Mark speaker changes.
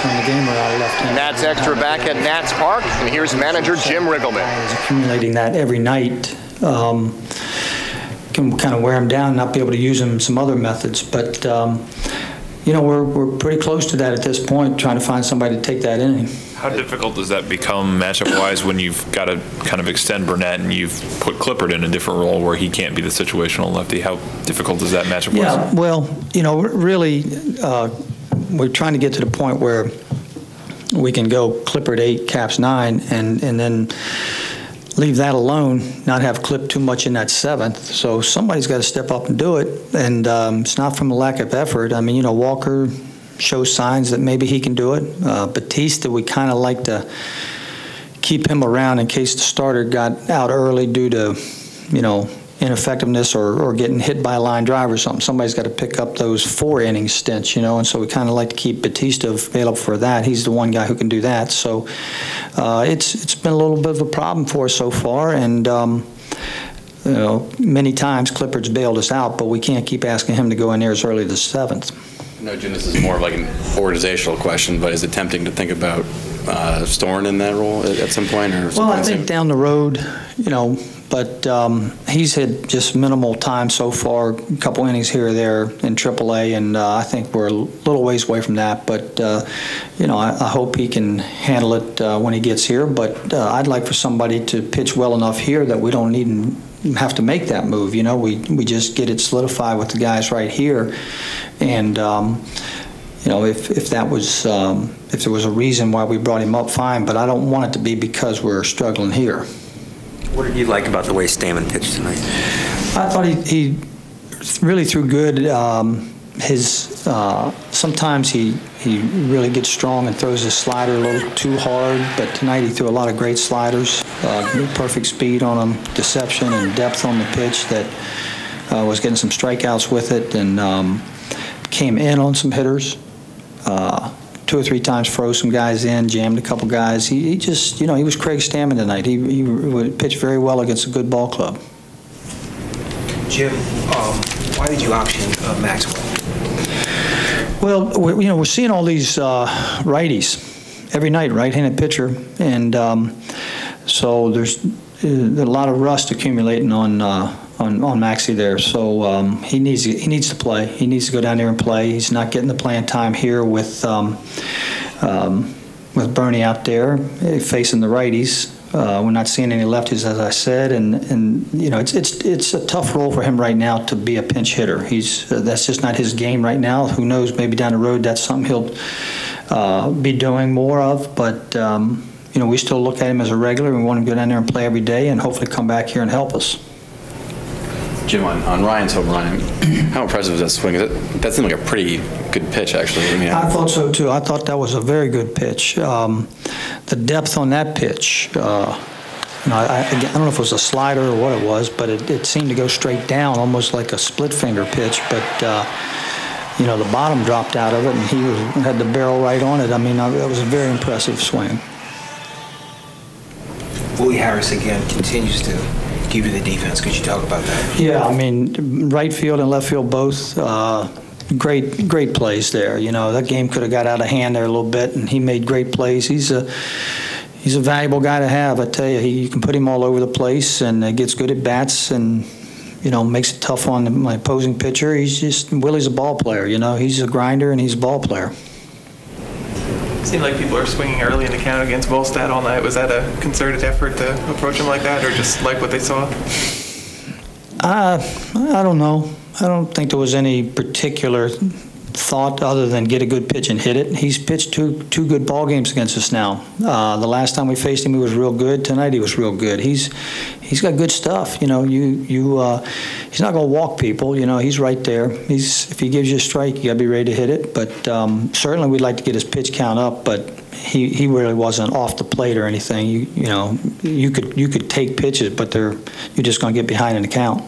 Speaker 1: turn the game around left-handed.
Speaker 2: Nats Extra back at Nats Park, and here's manager Jim Riggleman.
Speaker 1: He's accumulating that every night. Can kind of wear him down and not be able to use him in some other methods. But, you know, we're pretty close to that at this point, trying to find somebody to take that inning.
Speaker 3: How difficult does that become matchup-wise when you've got to kind of extend Burnett and you've put Clippard in a different role where he can't be the situational lefty? How difficult is that matchup-wise?
Speaker 1: Yeah, well, you know, really, we're trying to get to the point where we can go Clippard 8, Caps 9, and then leave that alone, not have Clip too much in that 7th. So somebody's got to step up and do it, and it's not from a lack of effort. I mean, you know, Walker shows signs that maybe he can do it. Batista, we kind of like to keep him around in case the starter got out early due to, you know, ineffectiveness or getting hit by a line drive or something. Somebody's got to pick up those 4-inning stints, you know, and so we kind of like to keep Batista available for that. He's the one guy who can do that. So it's been a little bit of a problem for us so far, and you know, many times Clippard's bailed us out, but we can't keep asking him to go in there as early as the 7th.
Speaker 4: No, Jim, this is more of like an organizational question, but is it tempting to think about Storen in that role at some point? Or
Speaker 1: well, I think down the road, you know, but he's had just minimal time so far, a couple innings here or there in AAA, and I think we're a little ways away from that. But, you know, I hope he can handle it when he gets here. But I'd like for somebody to pitch well enough here that we don't need have to make that move. You know, we just get it solidified with the guys right here. And, you know, if that was if there was a reason why we brought him up, fine. But I don't want it to be because we're struggling here.
Speaker 5: What did you like about the way Stamen pitched tonight?
Speaker 1: I thought he really threw good. Sometimes he really gets strong and throws his slider a little too hard, but tonight he threw a lot of great sliders, perfect speed on them, deception and depth on the pitch that was getting some strikeouts with it, and came in on some hitters. 2 or 3 times froze some guys in, jammed a couple guys. He just, you know, he was Craig Stamen tonight. He would pitch very well against a good ball club.
Speaker 6: Jim, why did you option Maxwell?
Speaker 1: Well, you know, we're seeing all these righties every night, right-handed pitcher, and so there's a lot of rust accumulating on Maxie there. So he needs to play. He needs to go down there and play. He's not getting the playing time here with Bernie out there facing the righties. We're not seeing any lefties, as I said, and you know, it's a tough role for him right now to be a pinch hitter. That's just not his game right now. Who knows? Maybe down the road that's something he'll be doing more of. But you know, we still look at him as a regular. We want him to go down there and play every day, and hopefully come back here and help us.
Speaker 4: Jim, on Ryan's home run, how impressive was that swing? That seemed like a pretty good pitch, actually. I mean,
Speaker 1: I thought so too. I thought that was a very good pitch. The depth on that pitch, you know, I don't know if it was a slider or what it was, but it seemed to go straight down, almost like a split finger pitch. But you know, the bottom dropped out of it, and he had the barrel right on it. I mean, it was a very impressive swing.
Speaker 6: Willie Harris again continues to give you the defense. Could you talk about that?
Speaker 1: Yeah, I mean, right field and left field both, great plays there. You know, that game could have got out of hand there a little bit, and he made great plays. He's a valuable guy to have. I tell you, you can put him all over the place, and gets good at bats, and you know, makes it tough on my opposing pitcher. Willie's a ball player. You know, he's a grinder and he's a ball player.
Speaker 7: Seemed like people are swinging early in the count against Volstad all night. Was that a concerted effort to approach him like that, or just like what they saw?
Speaker 1: I don't know. I don't think there was any particular thought other than get a good pitch and hit it. He's pitched two good ball games against us now. The last time we faced him, he was real good. Tonight, he was real good. He's got good stuff. You know, he's not going to walk people. You know, he's right there. If he gives you a strike, you got to be ready to hit it. But certainly, we'd like to get his pitch count up. But he really wasn't off the plate or anything. You know, you could take pitches, but you're just going to get behind in the count.